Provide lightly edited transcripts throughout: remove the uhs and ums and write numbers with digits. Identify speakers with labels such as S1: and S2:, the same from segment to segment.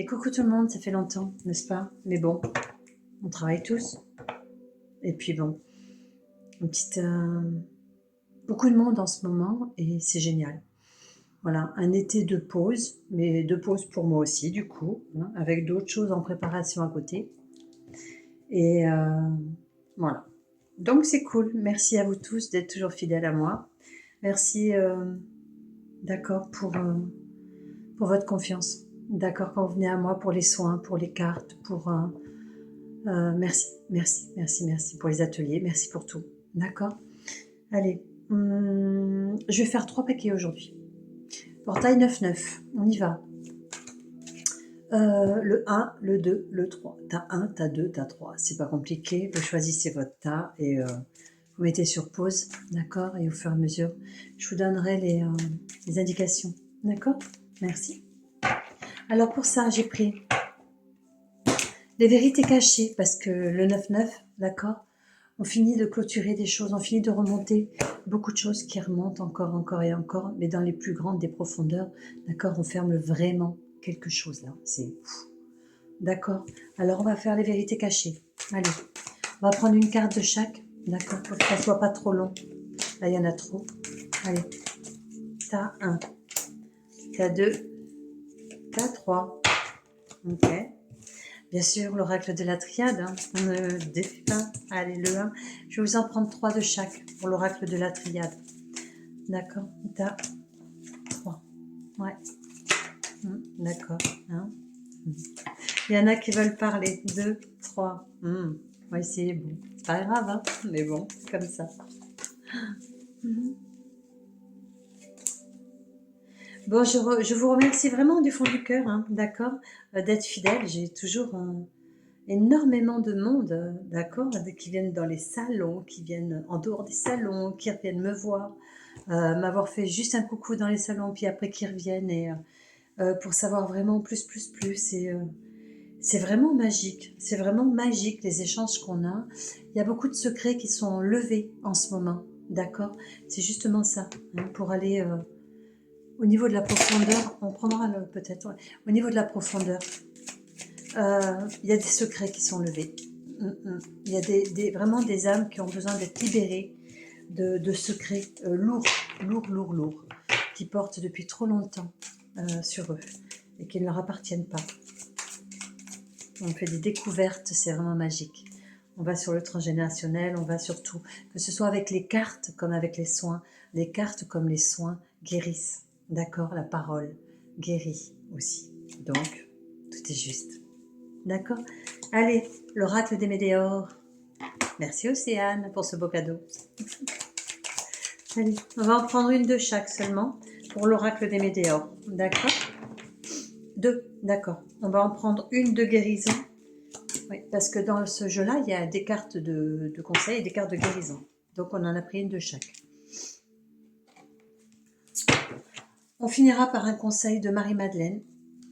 S1: Et coucou tout le monde, ça fait longtemps, n'est-ce pas? Mais bon, on travaille tous. Et puis bon, une petite, beaucoup de monde en ce moment et c'est génial. Voilà, un été de pause, mais de pause pour moi aussi du coup, hein, avec d'autres choses en préparation à côté. Et voilà. Donc c'est cool. Merci à vous tous d'être toujours fidèles à moi. Merci, d'accord, pour votre confiance. D'accord, quand vous venez à moi pour les soins, pour les cartes, pour... merci, merci, merci, merci pour les ateliers, merci pour tout. D'accord. Allez, je vais faire 3 paquets aujourd'hui. Portail 9-9, on y va. Le 1, le 2, le 3. T'as 1, t'as 2, t'as 3. C'est pas compliqué. Vous choisissez votre tas et vous mettez sur pause. D'accord. Et au fur et à mesure, je vous donnerai les indications. D'accord. Merci. Alors pour ça, j'ai pris les vérités cachées parce que le 9-9, d'accord, on finit de clôturer des choses, on finit de remonter beaucoup de choses qui remontent encore, encore et encore, mais dans les plus grandes des profondeurs, d'accord, on ferme vraiment quelque chose là, c'est fou. D'accord. Alors on va faire les vérités cachées. Allez, on va prendre une carte de chaque, d'accord, pour que ça soit pas trop long. Là, il y en a trop. Allez, t'as 1, t'as 2, t'as 3. Ok. Bien sûr, l'oracle de la triade, hein, on ne défie pas. Allez, le 1. Je vais vous en prendre 3 de chaque pour l'oracle de la triade. D'accord. T'as 3. Ouais. D'accord. Hein. Il y en a qui veulent parler. 2, 3. On va essayer. Bon, c'est pas grave, hein, mais bon, c'est comme ça. Bon, je vous remercie vraiment du fond du cœur, hein, d'accord, d'être fidèle. J'ai toujours énormément de monde, d'accord, qui viennent dans les salons, qui viennent en dehors des salons, qui reviennent me voir, m'avoir fait juste un coucou dans les salons, puis après qui reviennent et pour savoir vraiment plus. Et c'est vraiment magique. C'est vraiment magique les échanges qu'on a. Il y a beaucoup de secrets qui sont levés en ce moment, d'accord. C'est justement ça, hein, pour aller au niveau de la profondeur. On prendra peut-être. Ouais. Au niveau de la profondeur, il y a des secrets qui sont levés. Il y a vraiment des âmes qui ont besoin d'être libérées de secrets lourds, qui portent depuis trop longtemps sur eux et qui ne leur appartiennent pas. On fait des découvertes, c'est vraiment magique. On va sur le transgénérationnel, on va sur tout, que ce soit avec les cartes comme avec les soins. Les cartes comme les soins guérissent, d'accord. La parole guérit aussi. Donc, tout est juste. D'accord. Allez, l'oracle des météores. Merci Océane pour ce beau cadeau. Allez, on va en prendre une de chaque seulement pour l'oracle des météores. D'accord. 2, d'accord. On va en prendre une de guérison. Oui, parce que dans ce jeu-là, il y a des cartes de conseil et des cartes de guérison. Donc on en a pris une de chaque. On finira par un conseil de Marie-Madeleine.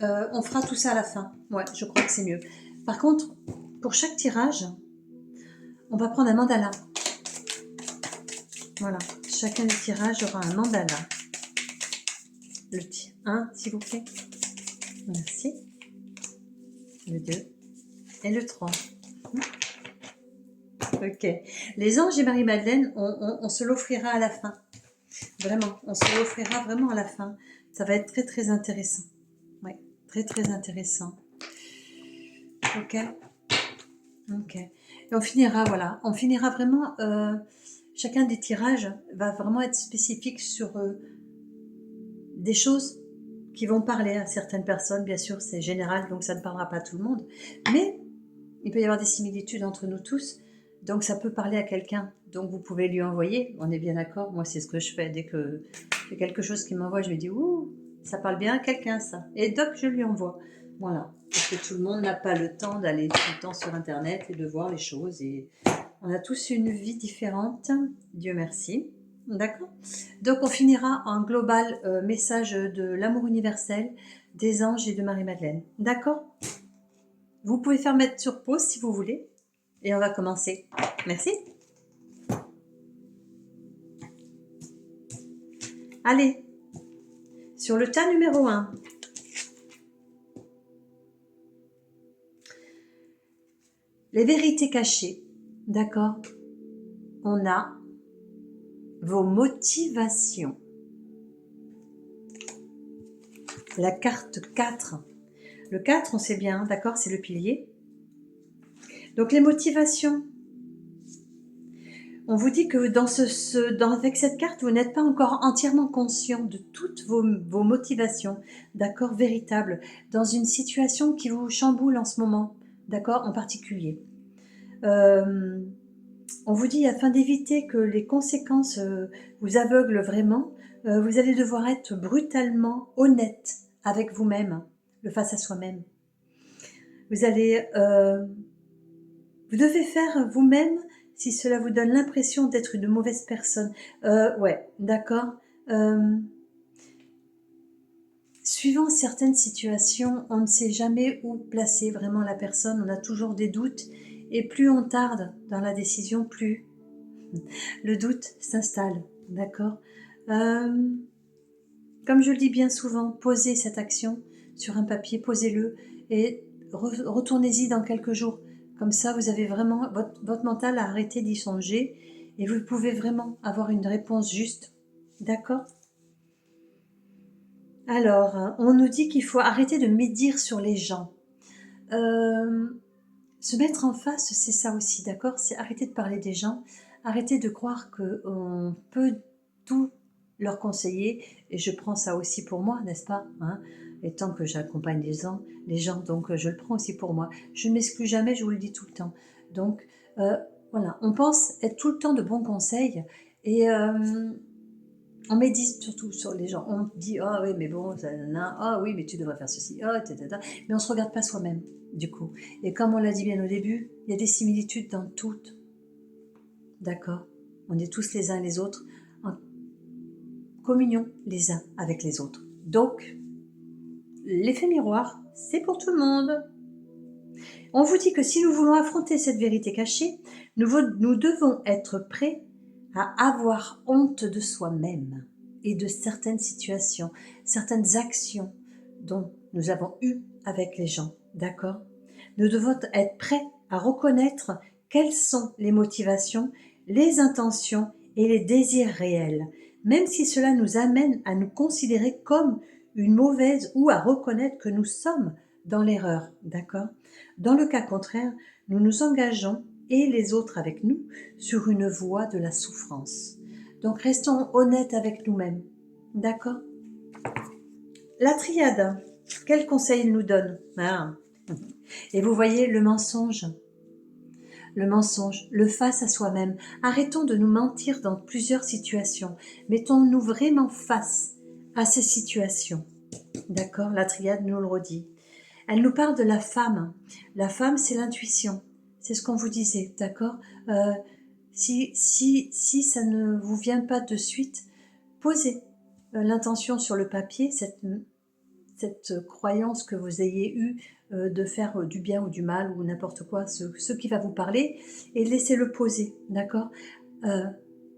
S1: On fera tout ça à la fin. Ouais, je crois que c'est mieux. Par contre, pour chaque tirage, on va prendre un mandala. Voilà, chacun des tirages aura un mandala. Le 1, s'il vous plaît. Merci. Le 2 et le 3. Ok. Les anges et Marie-Madeleine, on se l'offrira à la fin. Vraiment, on se l'offrira vraiment à la fin. Ça va être très très intéressant. Oui, très très intéressant. Ok. Ok. Et on finira, voilà, on finira vraiment... chacun des tirages va vraiment être spécifique sur des choses qui vont parler à certaines personnes. Bien sûr, c'est général, donc ça ne parlera pas à tout le monde. Mais il peut y avoir des similitudes entre nous tous. Donc ça peut parler à quelqu'un. Donc vous pouvez lui envoyer. On est bien d'accord. Moi, c'est ce que je fais. Dès que j'ai quelque chose qui m'envoie, je me dis, ouh, ça parle bien à quelqu'un, ça. Et donc, je lui envoie. Voilà. Parce que tout le monde n'a pas le temps d'aller tout le temps sur Internet et de voir les choses. Et on a tous une vie différente. Dieu merci. D'accord. Donc, on finira en global message de l'amour universel, des anges et de Marie-Madeleine. D'accord. Vous pouvez faire mettre sur pause si vous voulez. Et on va commencer. Merci. Allez, sur le tas numéro 1. les vérités cachées, d'accord? On a vos motivations. La carte 4. Le 4, on sait bien, d'accord, c'est le pilier. Donc les motivations. On vous dit que avec cette carte, vous n'êtes pas encore entièrement conscient de toutes vos motivations, d'accord, véritables, dans une situation qui vous chamboule en ce moment, d'accord, en particulier. On vous dit, afin d'éviter que les conséquences vous aveuglent vraiment, vous allez devoir être brutalement honnête avec vous-même, le face à soi-même. Vous devez faire vous-même si cela vous donne l'impression d'être une mauvaise personne. Ouais, d'accord. Suivant certaines situations, on ne sait jamais où placer vraiment la personne, on a toujours des doutes, et plus on tarde dans la décision, plus le doute s'installe, d'accord. Comme je le dis bien souvent, posez cette action sur un papier, posez-le, et retournez-y dans quelques jours. Comme ça, vous avez vraiment, votre mental a arrêté d'y songer, et vous pouvez vraiment avoir une réponse juste, d'accord. Alors, on nous dit qu'il faut arrêter de médire sur les gens. Se mettre en face, c'est ça aussi, d'accord? C'est arrêter de parler des gens, arrêter de croire qu'on peut tout leur conseiller. Et je prends ça aussi pour moi, n'est-ce pas, hein? Et tant que j'accompagne les gens, donc je le prends aussi pour moi. Je ne m'exclus jamais, je vous le dis tout le temps. Donc, voilà, on pense être tout le temps de bons conseils, et on médite surtout sur les gens. On dit, ah oui, mais bon, ah oui, mais tu devrais faire ceci, ah, mais on ne se regarde pas soi-même, du coup. Et comme on l'a dit bien au début, il y a des similitudes dans toutes. D'accord? On est tous les uns et les autres en communion les uns avec les autres. Donc, l'effet miroir, c'est pour tout le monde. On vous dit que si nous voulons affronter cette vérité cachée, nous devons être prêts à avoir honte de soi-même et de certaines situations, certaines actions dont nous avons eu avec les gens, d'accord? Nous devons être prêts à reconnaître quelles sont les motivations, les intentions et les désirs réels, même si cela nous amène à nous considérer comme une mauvaise ou à reconnaître que nous sommes dans l'erreur, d'accord? Dans le cas contraire, nous nous engageons, et les autres avec nous, sur une voie de la souffrance. Donc restons honnêtes avec nous-mêmes, d'accord? La triade, quel conseil il nous donne? Et vous voyez le mensonge, le face à soi-même. Arrêtons de nous mentir dans plusieurs situations. Mettons-nous vraiment face à ces situations. D'accord? La triade nous le redit. Elle nous parle de la femme. La femme, c'est l'intuition. C'est ce qu'on vous disait, d'accord? Si ça ne vous vient pas de suite, posez l'intention sur le papier, cette croyance que vous ayez eue de faire du bien ou du mal ou n'importe quoi, ce qui va vous parler, et laissez-le poser, d'accord?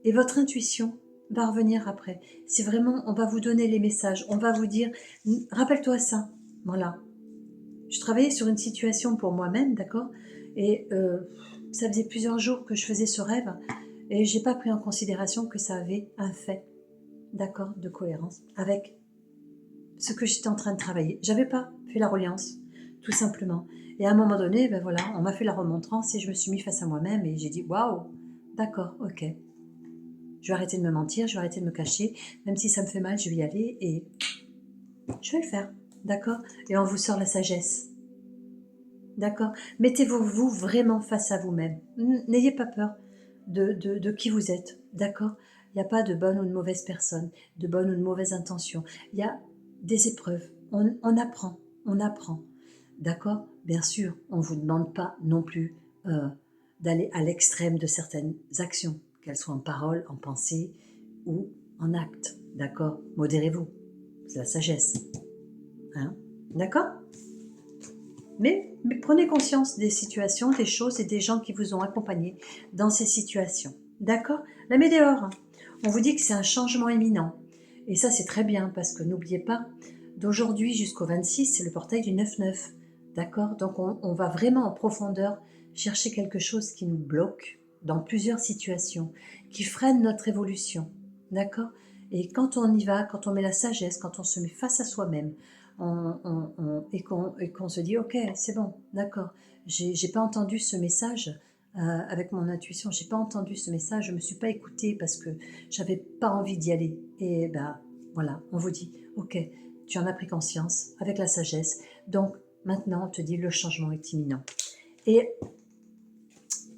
S1: Et votre intuition va revenir après. C'est vraiment, on va vous donner les messages, on va vous dire, rappelle-toi ça, voilà. Je travaillais sur une situation pour moi-même, d'accord? Et ça faisait plusieurs jours que je faisais ce rêve, et j'ai pas pris en considération que ça avait un fait, d'accord, de cohérence avec ce que j'étais en train de travailler. J'avais pas fait la reliance, tout simplement. Et à un moment donné, ben voilà, on m'a fait la remontrance et je me suis mis face à moi-même et j'ai dit waouh, d'accord, ok. Je vais arrêter de me mentir, je vais arrêter de me cacher, même si ça me fait mal, je vais y aller et je vais le faire, d'accord? Et on vous sort la sagesse. D'accord? Mettez-vous vraiment face à vous-même. N'ayez pas peur de qui vous êtes. D'accord? Il n'y a pas de bonne ou de mauvaise personne, de bonne ou de mauvaise intention. Il y a des épreuves. On apprend. On apprend. D'accord? Bien sûr, on ne vous demande pas non plus d'aller à l'extrême de certaines actions, qu'elles soient en parole, en pensée ou en acte. D'accord? Modérez-vous. C'est la sagesse. Hein? D'accord? Mais prenez conscience des situations, des choses et des gens qui vous ont accompagné dans ces situations. D'accord? La météore, on vous dit que c'est un changement imminent. Et ça, c'est très bien parce que n'oubliez pas, d'aujourd'hui jusqu'au 26, c'est le portail du 9-9. D'accord? Donc, on va vraiment en profondeur chercher quelque chose qui nous bloque dans plusieurs situations, qui freine notre évolution, d'accord? Et quand on y va, quand on met la sagesse, quand on se met face à soi-même, et qu'on se dit, ok, c'est bon, d'accord, j'ai pas entendu ce message avec mon intuition, j'ai pas entendu ce message, je me suis pas écoutée parce que j'avais pas envie d'y aller. Et ben voilà, on vous dit, ok, tu en as pris conscience avec la sagesse, donc maintenant on te dit le changement est imminent. Et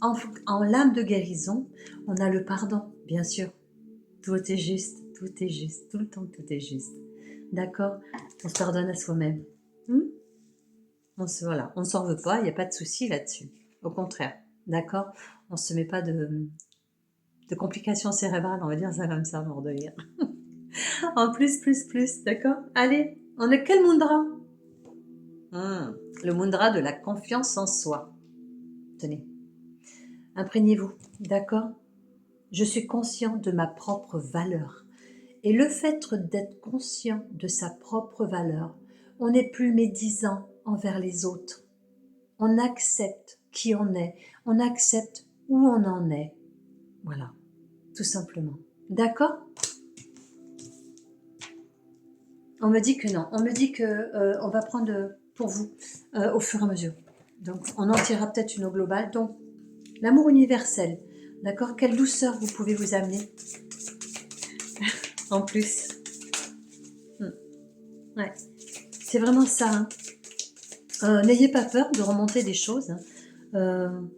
S1: en lame de guérison, on a le pardon, bien sûr. Tout est juste, tout est juste, tout le temps tout est juste. D'accord? On se pardonne à soi-même. Voilà, on ne s'en veut pas, il n'y a pas de souci là-dessus. Au contraire, d'accord? On ne se met pas de complications cérébrales, on va dire ça comme ça, mort de rire. En plus, d'accord? Allez, on est quel mudra? Le mudra de la confiance en soi. Tenez, imprégnez-vous, d'accord? Je suis conscient de ma propre valeur. Et le fait d'être conscient de sa propre valeur, on n'est plus médisant envers les autres. On accepte qui on est, on accepte où on en est. Voilà, tout simplement. D'accord? On me dit que non, on me dit que on va prendre pour vous au fur et à mesure. Donc, on en tirera peut-être une au global. Donc, l'amour universel, d'accord? Quelle douceur vous pouvez vous amener en plus. Ouais, c'est vraiment ça. Hein. N'ayez pas peur de remonter des choses. Hein.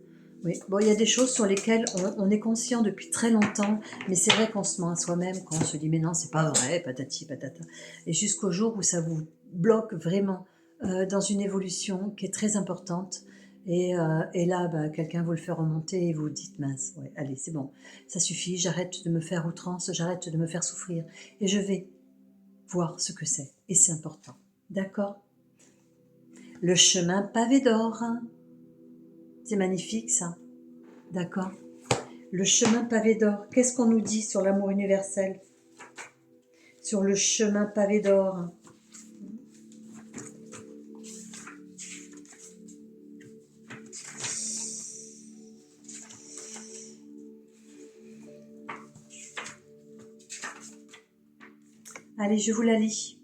S1: Oui, bon, il y a des choses sur lesquelles on est conscient depuis très longtemps, mais c'est vrai qu'on se ment à soi-même quand on se dit mais non, c'est pas vrai, patati patata. Et jusqu'au jour où ça vous bloque vraiment dans une évolution qui est très importante. Et là, bah, quelqu'un vous le fait remonter et vous dites mince, ouais, allez, c'est bon, ça suffit, j'arrête de me faire outrance, j'arrête de me faire souffrir et je vais voir ce que c'est. Et c'est important. D'accord? Le chemin pavé d'or. Hein. C'est magnifique ça. D'accord? Le chemin pavé d'or. Qu'est-ce qu'on nous dit sur l'amour universel? Sur le chemin pavé d'or. Allez, je vous la lis.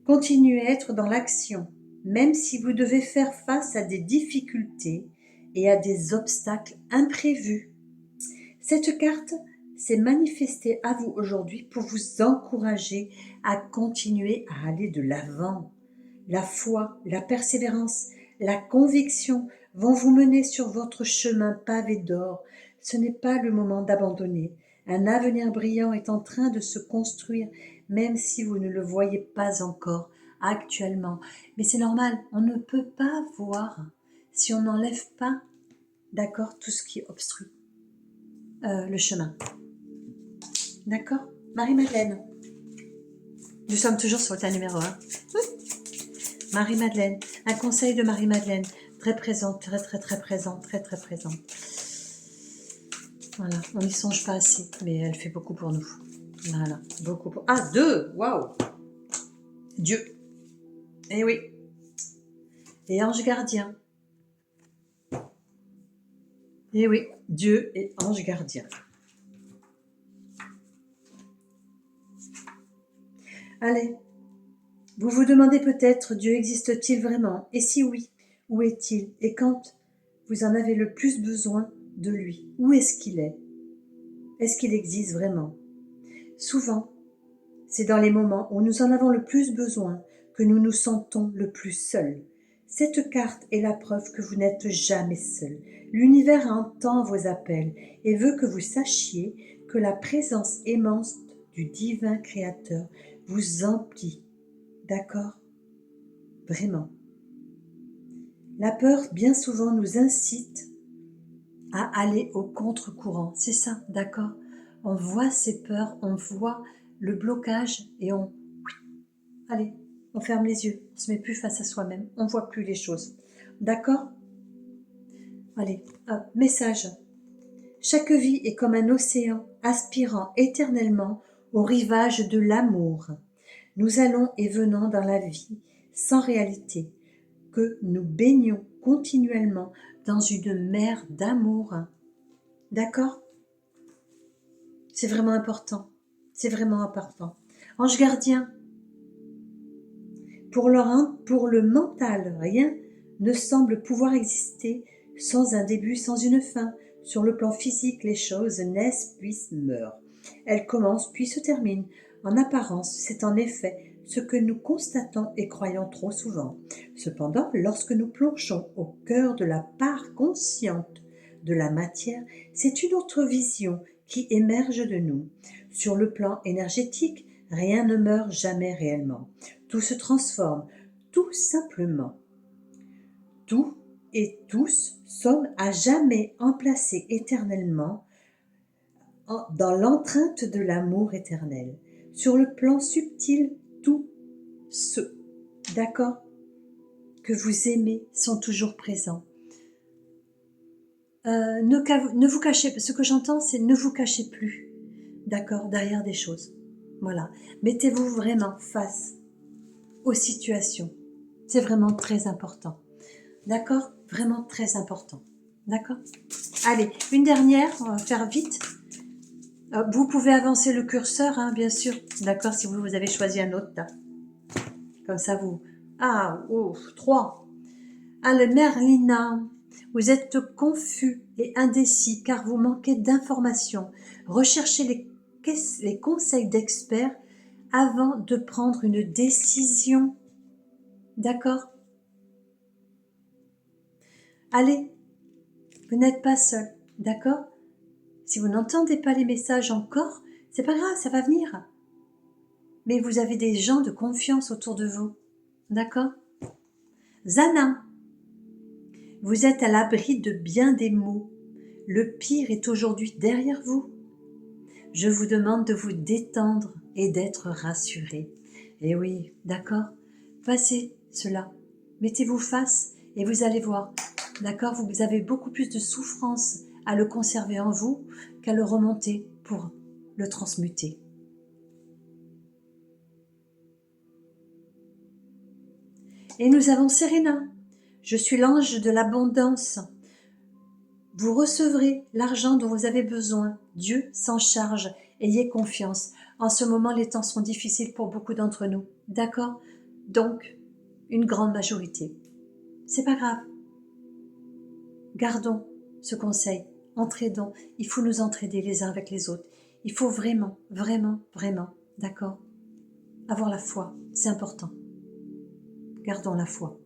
S1: Continuez à être dans l'action, même si vous devez faire face à des difficultés et à des obstacles imprévus. Cette carte s'est manifestée à vous aujourd'hui pour vous encourager à continuer à aller de l'avant. La foi, la persévérance, la conviction vont vous mener sur votre chemin pavé d'or. Ce n'est pas le moment d'abandonner. Un avenir brillant est en train de se construire, même si vous ne le voyez pas encore actuellement. Mais c'est normal, on ne peut pas voir si on n'enlève pas, d'accord, tout ce qui obstrue le chemin. D'accord? Marie-Madeleine. Nous sommes toujours sur le tas numéro 1. Marie-Madeleine. Un conseil de Marie-Madeleine. Très présente, très présente, très présente. Voilà, on n'y songe pas assez, mais elle fait beaucoup pour nous. Voilà, beaucoup pour... Ah, 2! Waouh! Dieu. Eh oui. Et ange gardien. Eh oui, Dieu et ange gardien. Allez, vous vous demandez peut-être, Dieu existe-t-il vraiment? Et si oui, où est-il? Et quand vous en avez le plus besoin de lui, où est-ce qu'il est? Est-ce qu'il existe vraiment? Souvent, c'est dans les moments où nous en avons le plus besoin que nous nous sentons le plus seuls. Cette carte est la preuve que vous n'êtes jamais seul. L'univers entend vos appels et veut que vous sachiez que la présence aimante du divin créateur vous emplit. D'accord? Vraiment. La peur, bien souvent, nous incite à aller au contre-courant. C'est ça, d'accord? On voit ces peurs, on voit le blocage et allez, on ferme les yeux, on se met plus face à soi-même, on voit plus les choses. D'accord? Allez, hop, message. Chaque vie est comme un océan aspirant éternellement au rivage de l'amour. Nous allons et venons dans la vie sans réalité. que nous baignons continuellement dans une mer d'amour. D'accord? C'est vraiment important. C'est vraiment important. Ange gardien, pour le mental, rien ne semble pouvoir exister sans un début, sans une fin. Sur le plan physique, les choses naissent puis meurent. Elles commencent puis se terminent. En apparence, c'est en effet ce que nous constatons et croyons trop souvent. Cependant, lorsque nous plongeons au cœur de la part consciente de la matière, c'est une autre vision qui émerge de nous. Sur le plan énergétique, rien ne meurt jamais réellement. Tout se transforme, tout simplement. Tout et tous sommes à jamais emplacés éternellement dans l'empreinte de l'amour éternel. Sur le plan subtil, tous ceux, d'accord, que vous aimez sont toujours présents. Ne vous cachez, ce que j'entends, c'est ne vous cachez plus, d'accord, derrière des choses. Voilà, mettez-vous vraiment face aux situations. C'est vraiment très important. D'accord? Vraiment très important. D'accord? Allez, une dernière, on va faire vite. Vous pouvez avancer le curseur, hein, bien sûr. D'accord? Si vous avez choisi un autre. Là. Comme ça, vous... Ah, oh, 3. Ah, le Merlina. Vous êtes confus et indécis car vous manquez d'informations. Recherchez les conseils d'experts avant de prendre une décision. D'accord? Allez, vous n'êtes pas seul, d'accord? Si vous n'entendez pas les messages encore, c'est pas grave, ça va venir. Mais vous avez des gens de confiance autour de vous, d'accord? Zana, vous êtes à l'abri de bien des maux. Le pire est aujourd'hui derrière vous. Je vous demande de vous détendre et d'être rassuré. Et oui, d'accord? Passez cela. Mettez-vous face et vous allez voir. D'accord? Vous avez beaucoup plus de souffrance à le conserver en vous qu'à le remonter pour le transmuter. Et nous avons Serena. Je suis l'ange de l'abondance. Vous recevrez l'argent dont vous avez besoin. Dieu s'en charge. Ayez confiance. En ce moment, les temps sont difficiles pour beaucoup d'entre nous. D'accord? Donc, une grande majorité. C'est pas grave. Gardons ce conseil. Entraidons. Il faut nous entraider les uns avec les autres. Il faut vraiment, vraiment, vraiment, d'accord? Avoir la foi. C'est important. Gardons la foi.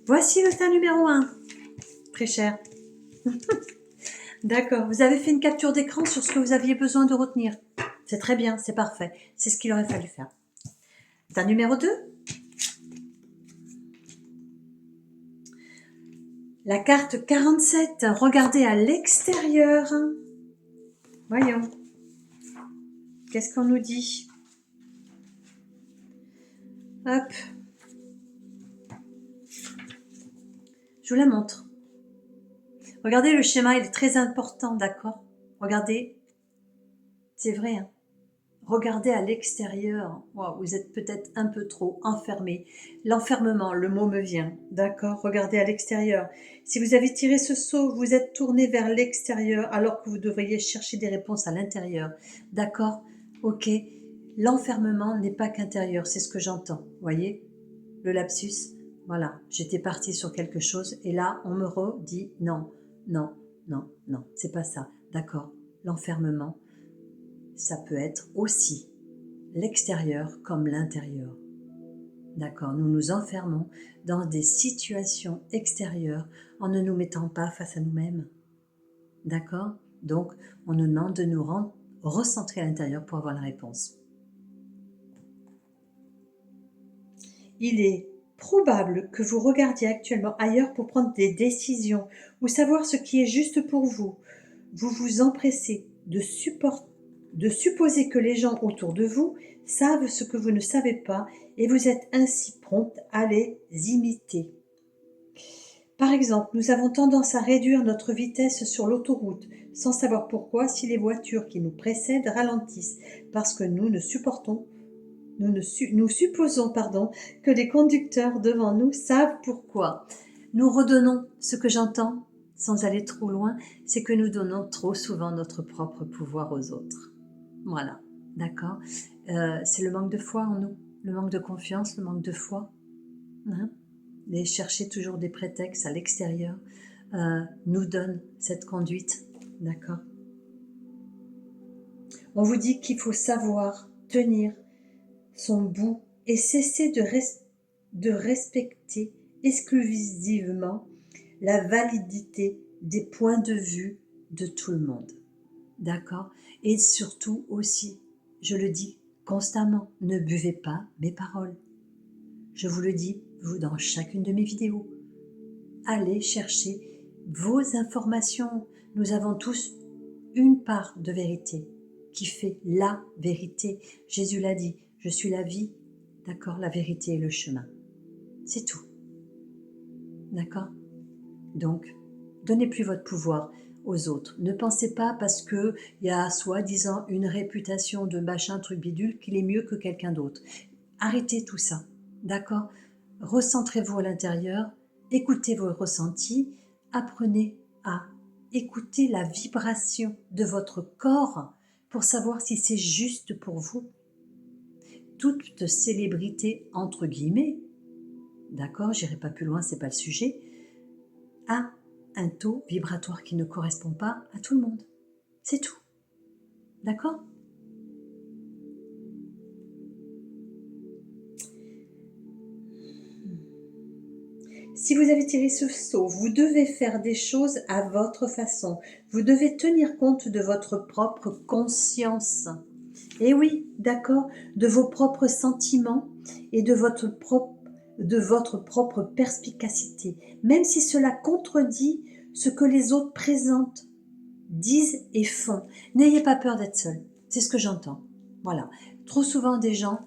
S1: Voici le tas numéro 1. Très cher. D'accord, vous avez fait une capture d'écran sur ce que vous aviez besoin de retenir. C'est très bien, c'est parfait. C'est ce qu'il aurait fallu faire. Tas numéro 2. La carte 47. Regardez à l'extérieur. Voyons. Qu'est-ce qu'on nous dit? Hop. Je vous la montre. Regardez le schéma, il est très important, d'accord? Regardez, c'est vrai. Hein, regardez à l'extérieur. Wow, vous êtes peut-être un peu trop enfermé. L'enfermement, le mot me vient, d'accord? Regardez à l'extérieur. Si vous avez tiré ce sceau, vous êtes tourné vers l'extérieur alors que vous devriez chercher des réponses à l'intérieur, d'accord? Ok. L'enfermement n'est pas qu'intérieur, c'est ce que j'entends. Voyez le lapsus? Voilà, j'étais partie sur quelque chose et là, on me redit non. Non, non, non, c'est pas ça. D'accord, l'enfermement, ça peut être aussi l'extérieur comme l'intérieur. D'accord, nous nous enfermons dans des situations extérieures en ne nous mettant pas face à nous-mêmes. D'accord? Donc, on nous demande de nous recentrer à l'intérieur pour avoir la réponse. Il est probable que vous regardiez actuellement ailleurs pour prendre des décisions ou savoir ce qui est juste pour vous. Vous vous empressez de supposer que les gens autour de vous savent ce que vous ne savez pas et vous êtes ainsi prompte à les imiter. Par exemple, nous avons tendance à réduire notre vitesse sur l'autoroute sans savoir pourquoi si les voitures qui nous précèdent ralentissent parce que nous ne supportons nous supposons pardon, que les conducteurs devant nous savent pourquoi. Nous redonnons ce que j'entends, sans aller trop loin, c'est que nous donnons trop souvent notre propre pouvoir aux autres. Voilà, d'accord. C'est le manque de foi en nous, le manque de confiance, le manque de foi. Hein, et chercher toujours des prétextes à l'extérieur nous donne cette conduite, d'accord. On vous dit qu'il faut savoir tenir son bout et cesser de respecter exclusivement la validité des points de vue de tout le monde, d'accord. Et surtout aussi, je le dis constamment, ne buvez pas mes paroles. Je vous le dis, vous, dans chacune de mes vidéos. Allez chercher vos informations. Nous avons tous une part de vérité qui fait la vérité. Jésus l'a dit, je suis la vie, d'accord, la vérité et le chemin. C'est tout. D'accord? Donc, donnez plus votre pouvoir aux autres. Ne pensez pas parce qu'il y a soi-disant une réputation de machin truc bidule qu'il est mieux que quelqu'un d'autre. Arrêtez tout ça. D'accord? Recentrez-vous à l'intérieur, écoutez vos ressentis, apprenez à écouter la vibration de votre corps pour savoir si c'est juste pour vous. Toute célébrité, entre guillemets, d'accord, j'irai pas plus loin, c'est pas le sujet, a un taux vibratoire qui ne correspond pas à tout le monde. C'est tout. D'accord? Si vous avez tiré ce sceau, vous devez faire des choses à votre façon. Vous devez tenir compte de votre propre conscience. Et oui, d'accord, de vos propres sentiments et de votre propre perspicacité. Même si cela contredit ce que les autres présentent, disent et font. N'ayez pas peur d'être seul. C'est ce que j'entends. Voilà. Trop souvent, des gens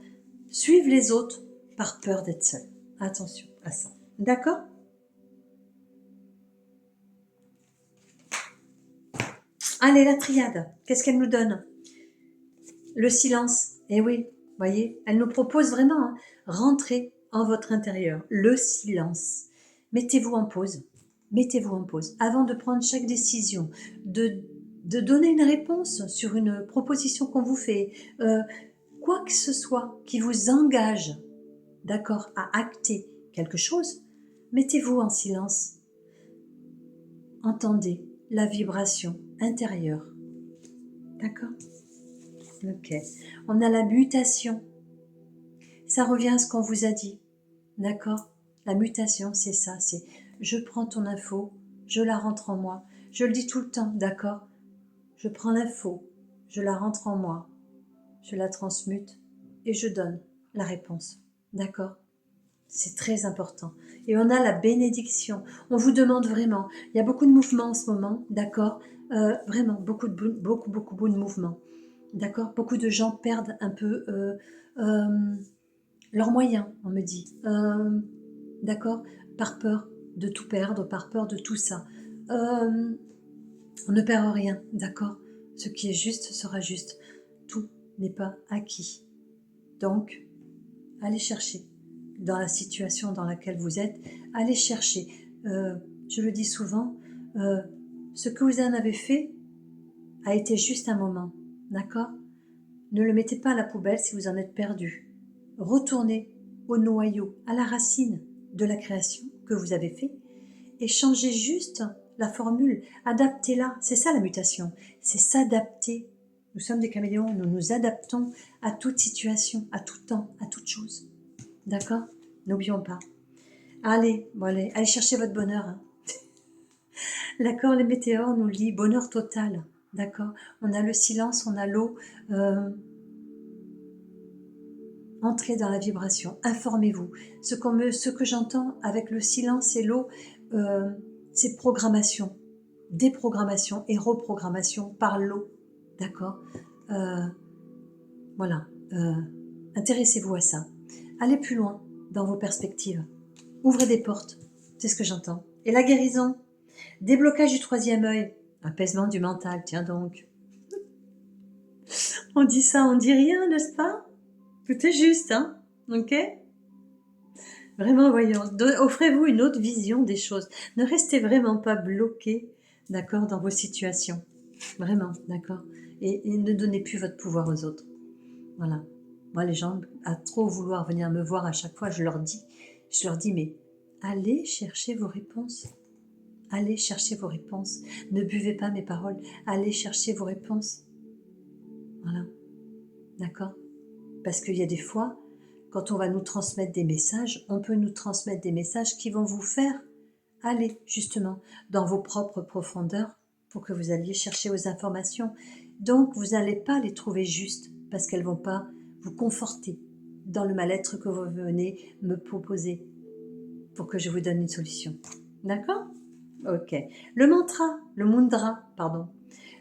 S1: suivent les autres par peur d'être seuls. Attention à ça. D'accord? Allez, la triade, qu'est-ce qu'elle nous donne? Le silence. Eh oui, voyez, elle nous propose vraiment, hein, rentrez en votre intérieur. Le silence. Mettez-vous en pause. Mettez-vous en pause. Avant de prendre chaque décision, de donner une réponse sur une proposition qu'on vous fait, quoi que ce soit qui vous engage, d'accord, à acter quelque chose, mettez-vous en silence. Entendez la vibration intérieure. D'accord? Ok. On a la mutation. Ça revient à ce qu'on vous a dit. D'accord? La mutation, c'est ça. C'est je prends ton info, je la rentre en moi. Je le dis tout le temps, d'accord? Je prends l'info, je la rentre en moi, je la transmute et je donne la réponse. D'accord? C'est très important. Et on a la bénédiction. On vous demande vraiment. Il y a beaucoup de mouvements en ce moment, d'accord? Vraiment, beaucoup de mouvements. D'accord? Beaucoup de gens perdent un peu leurs moyens, on me dit. D'accord? Par peur de tout perdre, par peur de tout ça. On ne perd rien, d'accord? Ce qui est juste sera juste. Tout n'est pas acquis. Donc, allez chercher. Dans la situation dans laquelle vous êtes, allez chercher. Je le dis souvent, ce que vous en avez fait a été juste un moment, d'accord? Ne le mettez pas à la poubelle si vous en êtes perdu. Retournez au noyau, à la racine de la création que vous avez fait et changez juste la formule, adaptez-la. C'est ça la mutation, c'est s'adapter. Nous sommes des caméléons, nous nous adaptons à toute situation, à tout temps, à toute chose. D'accord? N'oublions pas. Allez, allez chercher votre bonheur. Hein. D'accord, les météores nous lient bonheur total. D'accord? On a le silence, on a l'eau. Entrez dans la vibration, informez-vous. Ce que j'entends avec le silence et l'eau, c'est programmation, déprogrammation et reprogrammation par l'eau. D'accord? Voilà. Intéressez-vous à ça. Allez plus loin dans vos perspectives. Ouvrez des portes. C'est ce que j'entends. Et la guérison, déblocage du troisième œil, apaisement du mental. Tiens donc. On dit ça, on dit rien, n'est-ce pas? Tout est juste, hein, ok? Vraiment, voyons, offrez-vous une autre vision des choses. Ne restez vraiment pas bloqué, d'accord, dans vos situations. Vraiment, d'accord? Et ne donnez plus votre pouvoir aux autres. Voilà. Moi, les gens, à trop vouloir venir me voir à chaque fois, je leur dis, mais allez chercher vos réponses. Allez chercher vos réponses. Ne buvez pas mes paroles. Allez chercher vos réponses. Voilà. D'accord? Parce qu'il y a des fois, quand on va nous transmettre des messages, on peut nous transmettre des messages qui vont vous faire aller justement dans vos propres profondeurs pour que vous alliez chercher vos informations. Donc, vous n'allez pas les trouver justes parce qu'elles ne vont pas vous conforter dans le mal-être que vous venez me proposer pour que je vous donne une solution. D'accord? Ok. Le mantra, le mudra, pardon.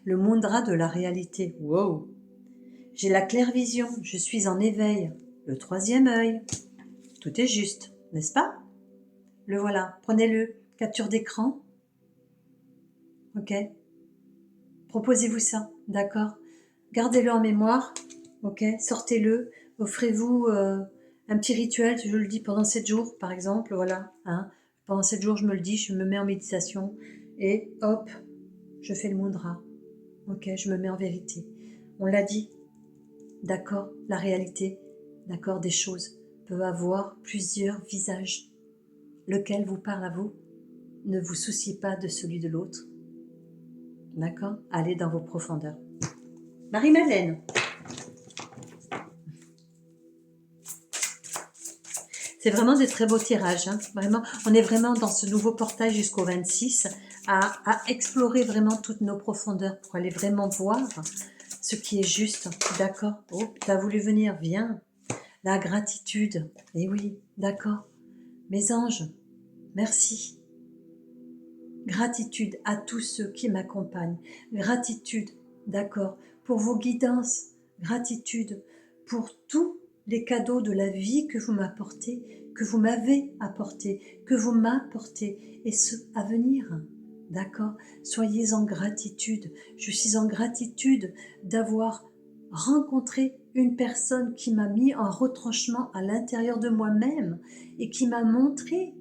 S1: Le mudra de la réalité. Wow! J'ai la claire vision, je suis en éveil. Le troisième œil. Tout est juste, n'est-ce pas? Le voilà, prenez-le. Capture d'écran. Ok? Proposez-vous ça, d'accord? Gardez-le en mémoire, ok? Sortez-le, offrez-vous un petit rituel, je le dis pendant 7 jours, par exemple, voilà. Hein? Pendant 7 jours, je me le dis, je me mets en méditation et hop, je fais le mudra. Ok, je me mets en vérité. On l'a dit, d'accord? La réalité, d'accord, des choses peut avoir plusieurs visages. Lequel vous parle à vous? Ne vous souciez pas de celui de l'autre. D'accord? Allez dans vos profondeurs. Marie-Madeleine. C'est vraiment des très beaux tirages. Hein. Vraiment, on est vraiment dans ce nouveau portail jusqu'au 26 à explorer vraiment toutes nos profondeurs pour aller vraiment voir ce qui est juste. D'accord? Oh, tu as voulu venir, viens. La gratitude. Eh oui, d'accord. Mes anges, merci. Gratitude à tous ceux qui m'accompagnent. Gratitude, d'accord, pour vos guidances. Gratitude pour tous les cadeaux de la vie que vous m'apportez, que vous m'avez apporté, que vous m'apportez et ceux à venir. D'accord? Soyez en gratitude. Je suis en gratitude d'avoir rencontré une personne qui m'a mis en retranchement à l'intérieur de moi-même et qui m'a montré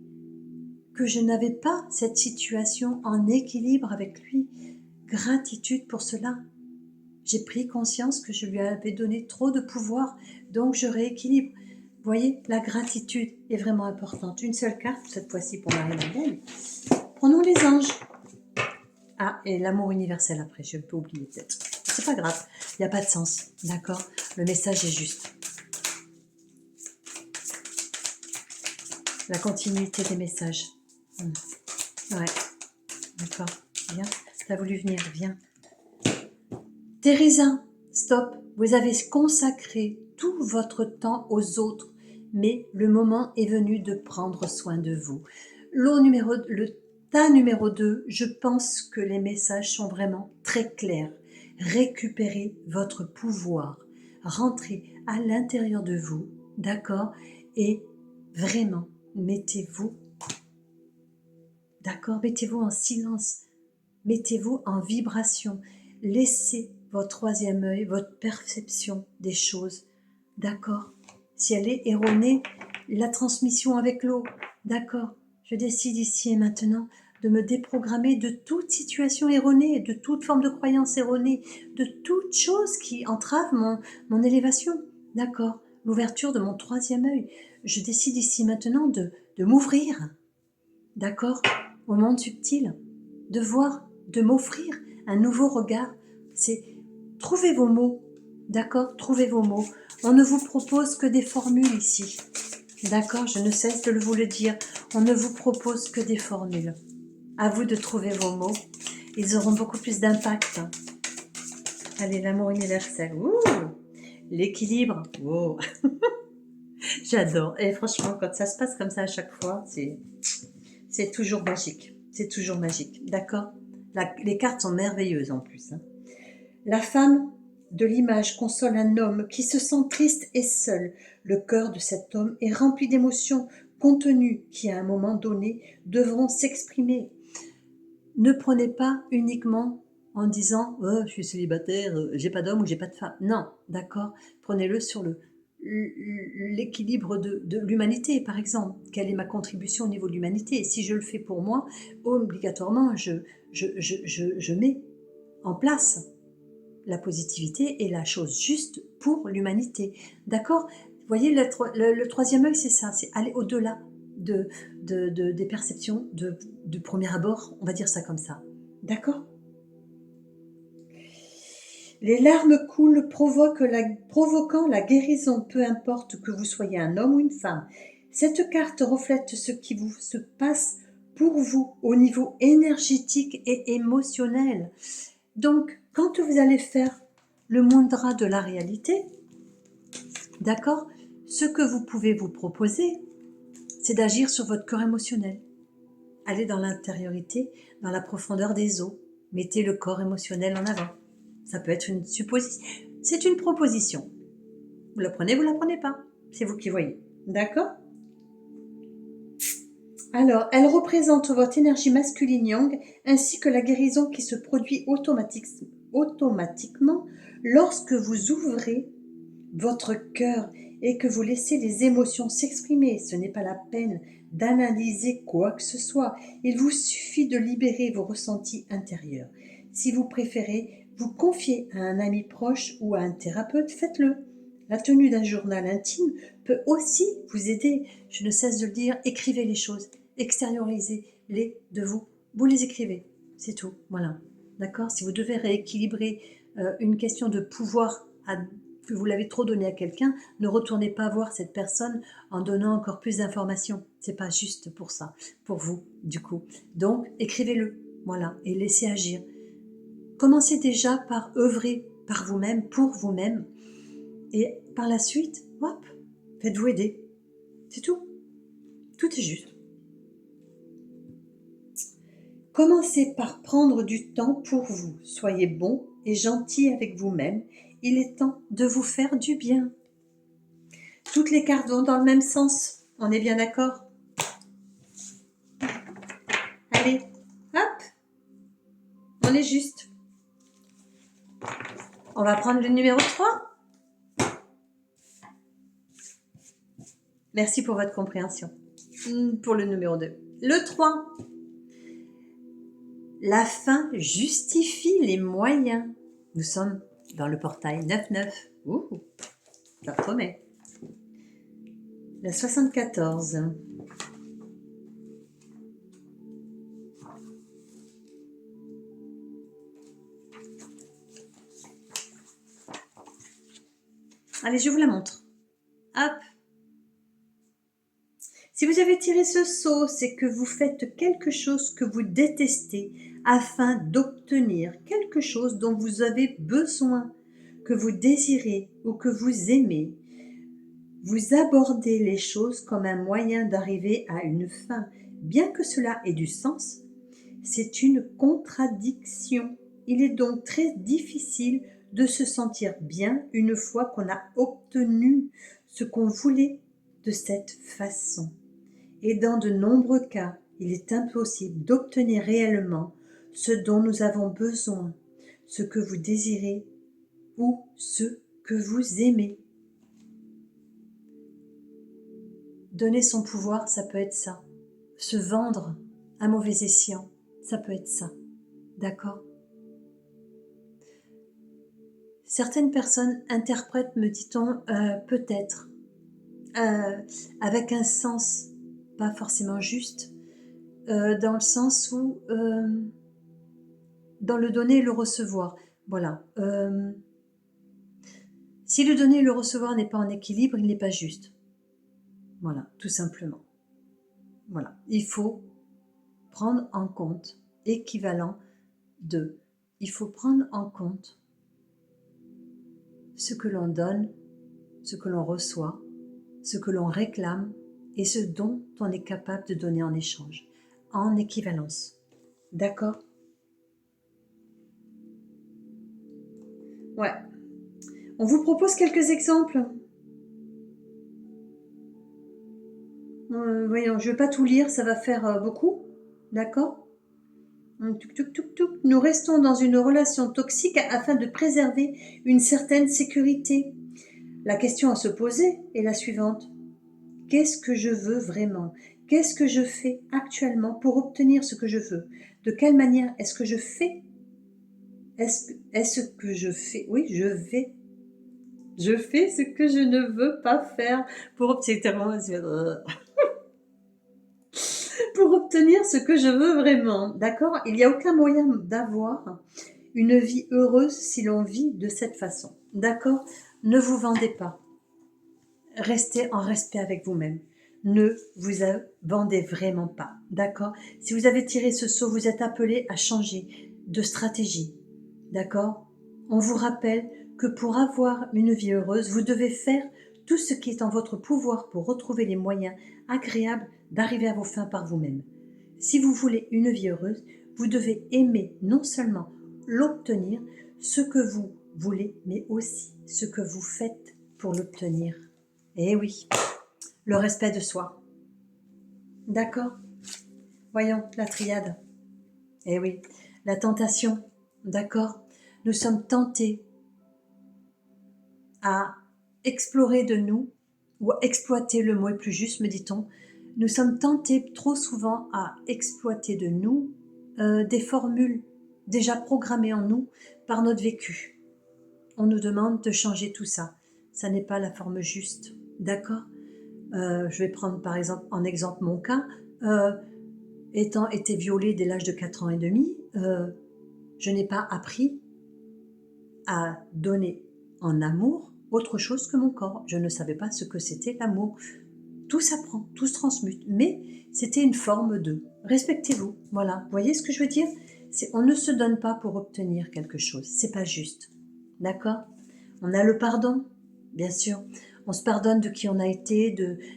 S1: que je n'avais pas cette situation en équilibre avec lui. Gratitude pour cela. J'ai pris conscience que je lui avais donné trop de pouvoir, donc je rééquilibre. Vous voyez, la gratitude est vraiment importante. Une seule carte, cette fois-ci pour Marie-Madeleine. Prenons les anges. Ah, et l'amour universel après, je peux oublier peut-être. C'est pas grave, il n'y a pas de sens, d'accord? Le message est juste. La continuité des messages. Ouais, d'accord, viens. T'as voulu venir, viens. Teresa, stop, vous avez consacré tout votre temps aux autres, mais le moment est venu de prendre soin de vous. Le tas numéro 2, je pense que les messages sont vraiment très clairs. Récupérez votre pouvoir, rentrez à l'intérieur de vous, d'accord? Et vraiment, mettez-vous, d'accord? Mettez-vous en silence, mettez-vous en vibration, laissez votre troisième œil, votre perception des choses, d'accord? Si elle est erronée, la transmission avec l'eau, d'accord? Je décide ici et maintenant de me déprogrammer de toute situation erronée, de toute forme de croyance erronée, de toute chose qui entrave mon élévation, d'accord? L'ouverture de mon troisième œil. Je décide ici maintenant de m'ouvrir, d'accord? Au monde subtil, de voir, de m'offrir un nouveau regard. C'est trouver vos mots, d'accord? Trouvez vos mots. On ne vous propose que des formules ici, d'accord? Je ne cesse de vous le dire. On ne vous propose que des formules. À vous de trouver vos mots. Ils auront beaucoup plus d'impact. Allez, l'amour universel. Ouh, l'équilibre. Wow. J'adore. Et franchement, quand ça se passe comme ça à chaque fois, c'est toujours magique. C'est toujours magique. D'accord? Les cartes sont merveilleuses en plus. Hein. La femme de l'image console un homme qui se sent triste et seul. Le cœur de cet homme est rempli d'émotions contenues qui, à un moment donné, devront s'exprimer. Ne prenez pas uniquement en disant oh, « je suis célibataire, j'ai pas d'homme ou j'ai pas de femme ». Non, d'accord? Prenez-le sur le l'équilibre de l'humanité, par exemple. Quelle est ma contribution au niveau de l'humanité? Et si je le fais pour moi, obligatoirement, je mets en place la positivité et la chose juste pour l'humanité. D'accord? Vous voyez, le troisième œil, c'est ça, c'est aller au-delà des perceptions de premier abord, on va dire ça comme ça. D'accord? Les larmes coulent provoquant la guérison, peu importe que vous soyez un homme ou une femme. Cette carte reflète ce qui vous se passe pour vous au niveau énergétique et émotionnel. Donc, quand vous allez faire le mudra de la réalité, d'accord, ce que vous pouvez vous proposer, c'est d'agir sur votre corps émotionnel. Allez dans l'intériorité, dans la profondeur des eaux. Mettez le corps émotionnel en avant. Ça peut être une supposition. C'est une proposition. Vous la prenez, vous la prenez pas. C'est vous qui voyez. D'accord? Alors, elle représente votre énergie masculine yang ainsi que la guérison qui se produit automatiquement lorsque vous ouvrez votre cœur et que vous laissez les émotions s'exprimer. Ce n'est pas la peine d'analyser quoi que ce soit. Il vous suffit de libérer vos ressentis intérieurs. Si vous préférez vous confier à un ami proche ou à un thérapeute, faites-le. La tenue d'un journal intime peut aussi vous aider. Je ne cesse de le dire, écrivez les choses, extériorisez-les de vous. Vous les écrivez, c'est tout. Voilà. D'accord? Si vous devez rééquilibrer une question de pouvoir que vous l'avez trop donné à quelqu'un, ne retournez pas voir cette personne en donnant encore plus d'informations. C'est pas juste pour ça, pour vous, du coup. Donc, écrivez-le, voilà, et laissez agir. Commencez déjà par œuvrer par vous-même, pour vous-même, et par la suite, hop, faites-vous aider. C'est tout. Tout est juste. Commencez par prendre du temps pour vous. Soyez bon et gentil avec vous-même. Il est temps de vous faire du bien. Toutes les cartes vont dans le même sens. On est bien d'accord? Allez, hop, on est juste. On va prendre le numéro 3. Merci pour votre compréhension. Pour le numéro 2. Le 3. La fin justifie les moyens. Nous sommes dans le portail 9-9. Ouh, ça promet. La 74. Allez, je vous la montre. Hop. Si vous avez tiré ce sceau, c'est que vous faites quelque chose que vous détestez afin d'obtenir quelque chose dont vous avez besoin, que vous désirez ou que vous aimez. Vous abordez les choses comme un moyen d'arriver à une fin. Bien que cela ait du sens, c'est une contradiction. Il est donc très difficile de se sentir bien une fois qu'on a obtenu ce qu'on voulait de cette façon. Et dans de nombreux cas, il est impossible d'obtenir réellement ce dont nous avons besoin, ce que vous désirez ou ce que vous aimez. Donner son pouvoir, ça peut être ça. Se vendre à mauvais escient, ça peut être ça. D'accord? Certaines personnes interprètent, me dit-on, peut-être, avec un sens pas forcément juste, dans le sens où, dans le donner et le recevoir, voilà. Si le donner et le recevoir n'est pas en équilibre, il n'est pas juste. Voilà, tout simplement. Voilà, il faut prendre en compte, équivalent de, il faut prendre en compte ce que l'on donne, ce que l'on reçoit, ce que l'on réclame et ce dont on est capable de donner en échange, en équivalence. D'accord? Ouais. On vous propose quelques exemples. Voyons, je ne vais pas tout lire, ça va faire beaucoup. D'accord? Nous restons dans une relation toxique afin de préserver une certaine sécurité. La question à se poser est la suivante. Qu'est-ce que je veux vraiment? Qu'est-ce que je fais actuellement pour obtenir ce que je veux? De quelle manière est-ce que je fais? Est-ce que je fais? Oui, je fais ce que je ne veux pas faire pour pour obtenir ce que je veux vraiment. D'accord? Il n'y a aucun moyen d'avoir une vie heureuse si l'on vit de cette façon. D'accord? Ne vous vendez pas. Restez en respect avec vous-même. Ne vous vendez vraiment pas. D'accord? Si vous avez tiré ce saut, vous êtes appelé à changer de stratégie. D'accord? On vous rappelle que pour avoir une vie heureuse, vous devez faire tout ce qui est en votre pouvoir pour retrouver les moyens agréables d'arriver à vos fins par vous-même. Si vous voulez une vie heureuse, vous devez aimer non seulement l'obtenir, ce que vous voulez, mais aussi ce que vous faites pour l'obtenir. Eh oui, le respect de soi. D'accord? Voyons la triade. Eh oui, la tentation. D'accord? Nous sommes tentés à explorer de nous, ou exploiter, le mot est plus juste, me dit-on. Nous sommes tentés trop souvent à exploiter de nous des formules déjà programmées en nous par notre vécu. On nous demande de changer tout ça. Ça n'est pas la forme juste. D'accord? Je vais prendre par exemple en exemple mon cas. Étant été violée dès l'âge de 4 ans et demi, je n'ai pas appris à donner en amour autre chose que mon corps. Je ne savais pas ce que c'était l'amour. Tout s'apprend, tout se transmute, mais c'était une forme de respectez-vous. Voilà, vous voyez ce que je veux dire? On ne se donne pas pour obtenir quelque chose, c'est pas juste. D'accord? On a le pardon, bien sûr. On se pardonne de qui on a été,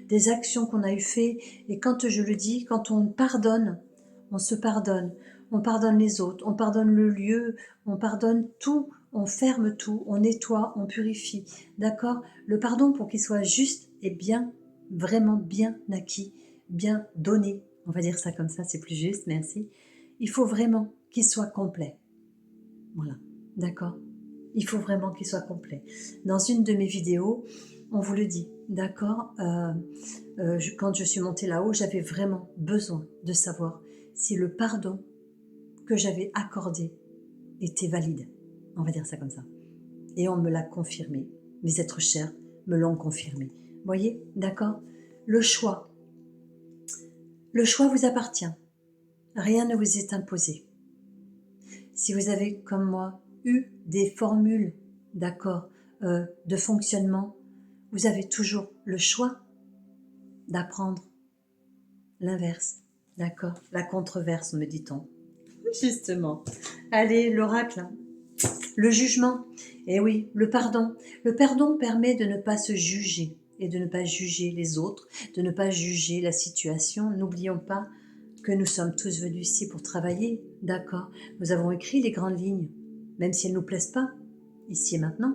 S1: des actions qu'on a eu fait. Et quand je le dis, quand on pardonne, on se pardonne. On pardonne les autres, on pardonne le lieu, on pardonne tout, on ferme tout, on nettoie, on purifie. D'accord? Le pardon, pour qu'il soit juste et bien, vraiment bien acquis, bien donné, on va dire ça comme ça, c'est plus juste, merci. Il faut vraiment qu'il soit complet. Voilà, d'accord? Il faut vraiment qu'il soit complet. Dans une de mes vidéos, on vous le dit, d'accord? Quand je suis montée là-haut, j'avais vraiment besoin de savoir si le pardon que j'avais accordé était valide. On va dire ça comme ça. Et on me l'a confirmé. Mes êtres chers me l'ont confirmé. Vous voyez? D'accord? Le choix vous appartient. Rien ne vous est imposé. Si vous avez, comme moi, eu des formules, d'accord, de fonctionnement, vous avez toujours le choix d'apprendre l'inverse, d'accord, la controverse, me dit-on. Justement. Allez, l'oracle, le jugement. Eh oui, le pardon. Le pardon permet de ne pas se juger et de ne pas juger les autres, de ne pas juger la situation. N'oublions pas que nous sommes tous venus ici pour travailler, d'accord? Nous avons écrit les grandes lignes, même si elles ne nous plaisent pas, ici et maintenant.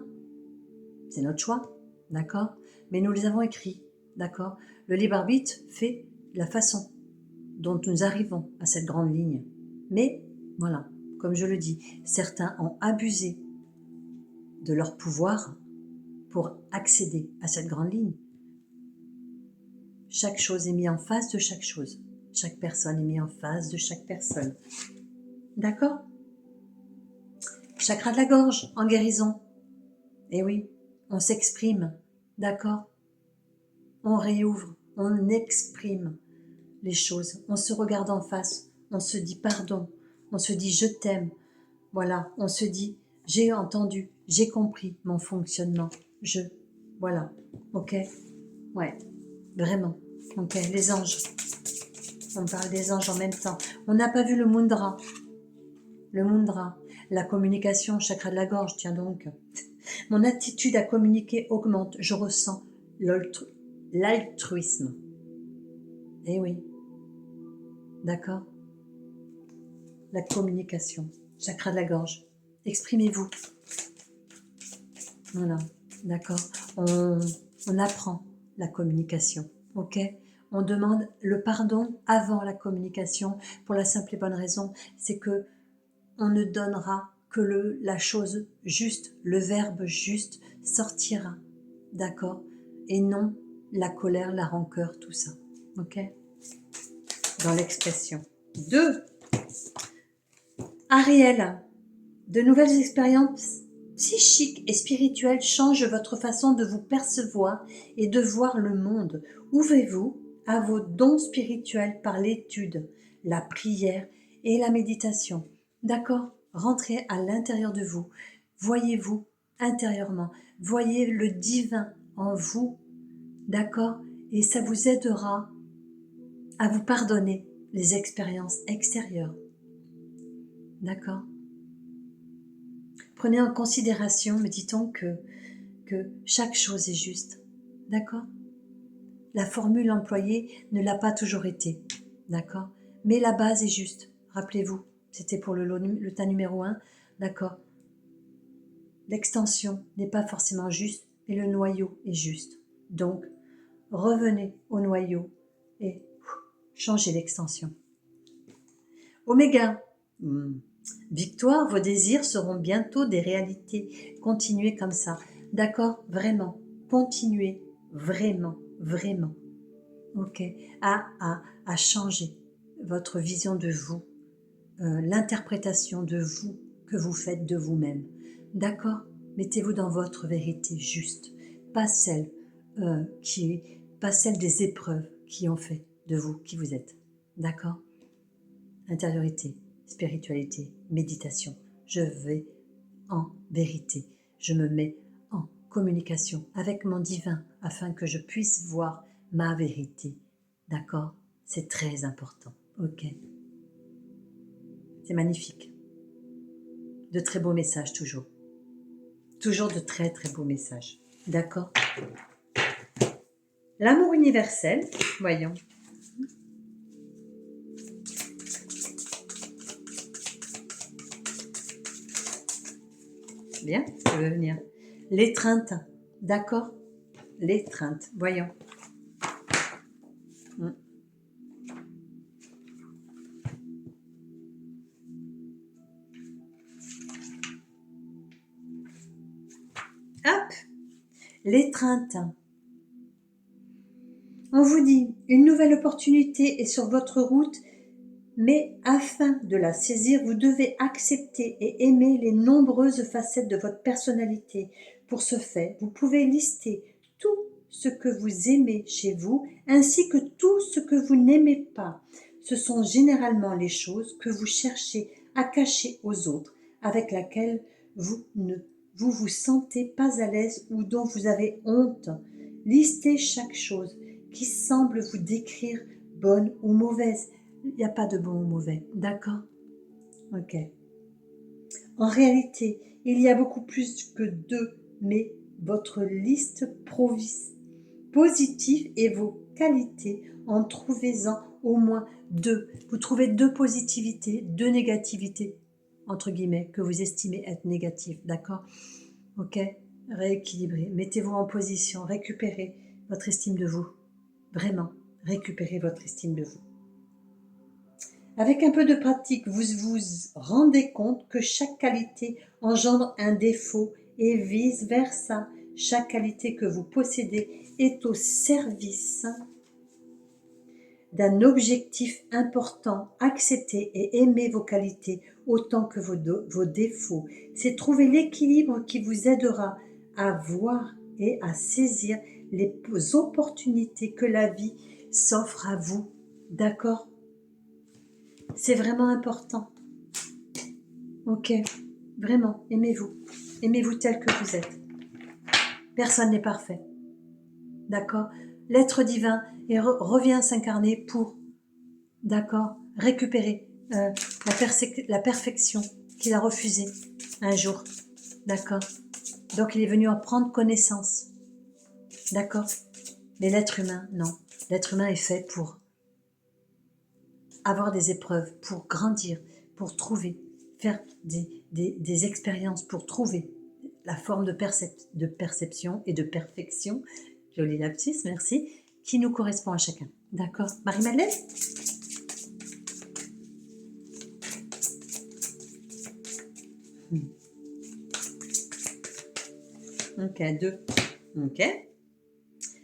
S1: C'est notre choix, d'accord? Mais nous les avons écrits, d'accord? Le libre arbitre fait la façon dont nous arrivons à cette grande ligne. Mais, voilà, comme je le dis, certains ont abusé de leur pouvoir pour accéder à cette grande ligne. Chaque chose est mise en face de chaque chose. Chaque personne est mise en face de chaque personne. D'accord? Chakra de la gorge, en guérison. Eh oui, on s'exprime. D'accord? On réouvre, on exprime les choses. On se regarde en face. On se dit pardon. On se dit je t'aime. Voilà, on se dit j'ai entendu, j'ai compris mon fonctionnement. Voilà, ok? Ouais, vraiment. Ok, les anges. On parle des anges en même temps. On n'a pas vu le mudra. Le mudra, la communication, chakra de la gorge, tiens donc. Mon attitude à communiquer augmente. Je ressens l'altruisme. Eh oui. D'accord? La communication, chakra de la gorge. Exprimez-vous. Voilà, d'accord. On apprend la communication, ok? On demande le pardon avant la communication pour la simple et bonne raison, c'est que on ne donnera que la chose juste, le verbe juste sortira d'accord? Et non la colère, la rancœur, tout ça, ok? Dans l'expression. 2. Ariel, de nouvelles expériences psychiques et spirituelles changent votre façon de vous percevoir et de voir le monde. Ouvrez-vous à vos dons spirituels par l'étude, la prière et la méditation. D'accord? Rentrez à l'intérieur de vous. Voyez-vous intérieurement. Voyez le divin en vous. D'accord? Et ça vous aidera à vous pardonner les expériences extérieures. D'accord? Prenez en considération, me dit-on, que chaque chose est juste. D'accord? La formule employée ne l'a pas toujours été. D'accord? Mais la base est juste. Rappelez-vous, c'était pour le tas numéro 1. D'accord? L'extension n'est pas forcément juste, mais le noyau est juste. Donc, revenez au noyau et changez l'extension. Oméga. Victoire, vos désirs seront bientôt des réalités. Continuez comme ça. D'accord? Vraiment. Continuez. Vraiment. Vraiment. Ok. À changer votre vision de vous. L'interprétation de vous que vous faites de vous-même. D'accord? Mettez-vous dans votre vérité juste. Pas celle pas celle des épreuves qui ont fait de vous qui vous êtes. D'accord? Intériorité, spiritualité, méditation. Je vais en vérité. Je me mets en communication avec mon divin afin que je puisse voir ma vérité. D'accord? C'est très important. Ok? C'est magnifique. De très beaux messages toujours. Toujours de très très beaux messages. D'accord? L'amour universel, voyons. Bien, ça veut venir. L'étreinte, d'accord? L'étreinte, voyons. Hop, l'étreinte. On vous dit, une nouvelle opportunité est sur votre route, mais afin de la saisir, vous devez accepter et aimer les nombreuses facettes de votre personnalité. Pour ce faire, vous pouvez lister tout ce que vous aimez chez vous, ainsi que tout ce que vous n'aimez pas. Ce sont généralement les choses que vous cherchez à cacher aux autres, avec lesquelles vous ne vous sentez pas à l'aise ou dont vous avez honte. Listez chaque chose qui semble vous décrire bonne ou mauvaise. Il n'y a pas de bon ou mauvais, d'accord? Ok. En réalité, il y a beaucoup plus que deux, mais votre liste positive et vos qualités, en trouvez-en au moins deux. Vous trouvez deux positivités, deux négativités, entre guillemets, que vous estimez être négatives, d'accord? Ok? Rééquilibrez, mettez-vous en position, récupérez votre estime de vous. Vraiment, récupérez votre estime de vous. Avec un peu de pratique, vous vous rendez compte que chaque qualité engendre un défaut et vice-versa. Chaque qualité que vous possédez est au service d'un objectif important. Acceptez et aimez vos qualités autant que vos défauts. C'est trouver l'équilibre qui vous aidera à voir et à saisir les opportunités que la vie s'offre à vous. D'accord? C'est vraiment important. Ok, vraiment, aimez-vous. Aimez-vous tel que vous êtes. Personne n'est parfait. D'accord? L'être divin revient s'incarner pour, d'accord, récupérer la perfection qu'il a refusée un jour. D'accord? Donc il est venu en prendre connaissance. D'accord? Mais l'être humain, non. L'être humain est fait pour avoir des épreuves, pour grandir, pour trouver, faire des expériences, pour trouver la forme de perception et de perfection, joli lapsus, merci, qui nous correspond à chacun. D'accord? Marie-Madeleine? Ok, 2. Ok.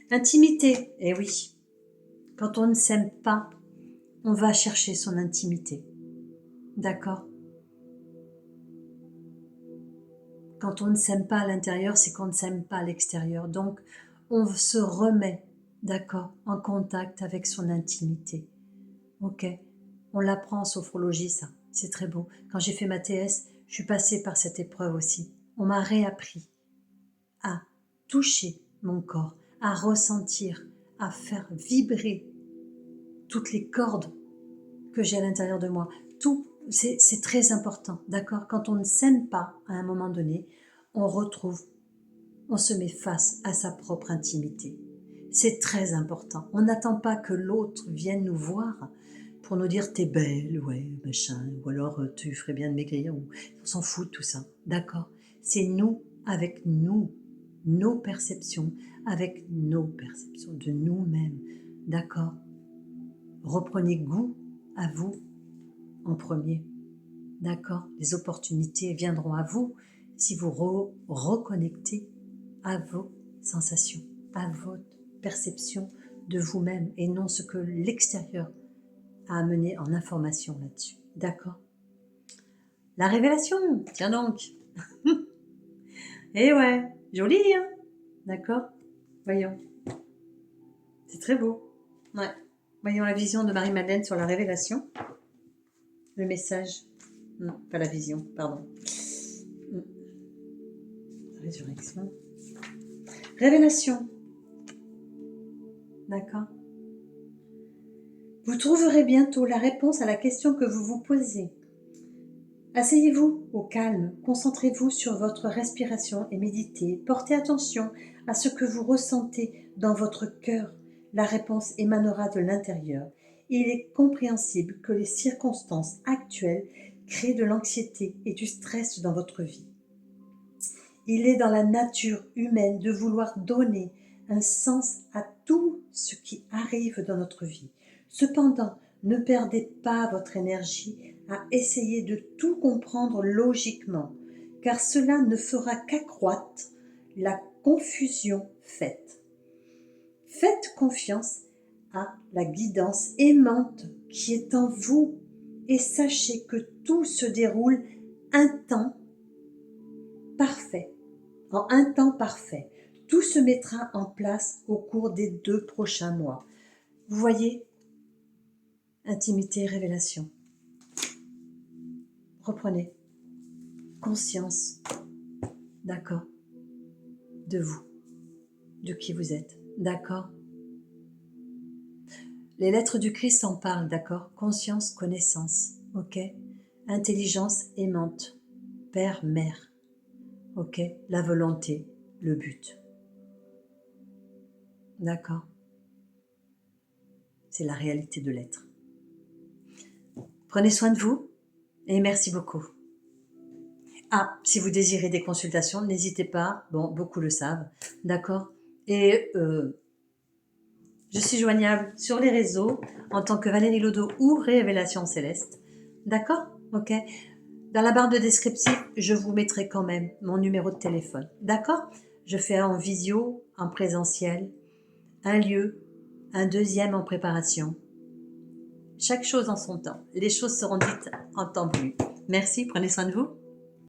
S1: Intimité. Eh oui. Quand on ne s'aime pas, on va chercher son intimité. D'accord? Quand on ne s'aime pas à l'intérieur, c'est qu'on ne s'aime pas à l'extérieur. Donc, on se remet, d'accord, en contact avec son intimité. Ok? On l'apprend en sophrologie, ça. C'est très beau. Quand j'ai fait ma TS, je suis passée par cette épreuve aussi. On m'a réappris à toucher mon corps, à ressentir, à faire vibrer toutes les cordes que j'ai à l'intérieur de moi. Tout, c'est très important, d'accord? Quand on ne s'aime pas à un moment donné, on se met face à sa propre intimité. C'est très important. On n'attend pas que l'autre vienne nous voir pour nous dire t'es belle, ouais, machin, ou alors tu ferais bien de maigrir, ou on s'en fout de tout ça, d'accord? C'est nous avec nous, nos perceptions, avec nos perceptions de nous-mêmes, d'accord? Reprenez goût à vous en premier, d'accord? Les opportunités viendront à vous si vous reconnectez à vos sensations, à votre perception de vous-même et non ce que l'extérieur a amené en information là-dessus. D'accord? La révélation, tiens donc. Eh ouais, joli, hein? D'accord? Voyons. C'est très beau. Ouais. Voyons la vision de Marie-Madeleine sur la révélation. Le message. Non, pas la vision, pardon. Résurrection. Révélation. D'accord? Vous trouverez bientôt la réponse à la question que vous vous posez. Asseyez-vous au calme, concentrez-vous sur votre respiration et méditez. Portez attention à ce que vous ressentez dans votre cœur. La réponse émanera de l'intérieur. Il est compréhensible que les circonstances actuelles créent de l'anxiété et du stress dans votre vie. Il est dans la nature humaine de vouloir donner un sens à tout ce qui arrive dans notre vie. Cependant, ne perdez pas votre énergie à essayer de tout comprendre logiquement, car cela ne fera qu'accroître la confusion faite. Faites confiance à la guidance aimante qui est en vous et sachez que tout se déroule un temps parfait. En un temps parfait, tout se mettra en place au cours des 2 prochains mois. Vous voyez, intimité, révélation. Reprenez conscience, d'accord, de vous, de qui vous êtes, d'accord. Les lettres du Christ en parlent, d'accord. Conscience, connaissance, ok. Intelligence aimante, père, mère, ok. La volonté, le but, d'accord. C'est la réalité de l'être. Prenez soin de vous et merci beaucoup. Ah, si vous désirez des consultations, n'hésitez pas. Bon, beaucoup le savent, d'accord. Et je suis joignable sur les réseaux en tant que Valérie Lodo ou Révélation Céleste, d'accord. Ok. Dans la barre de description, je vous mettrai quand même mon numéro de téléphone, d'accord. Je fais un en visio, en présentiel, un lieu, un deuxième en préparation. Chaque chose en son temps. Les choses seront dites en temps voulu. Merci, prenez soin de vous.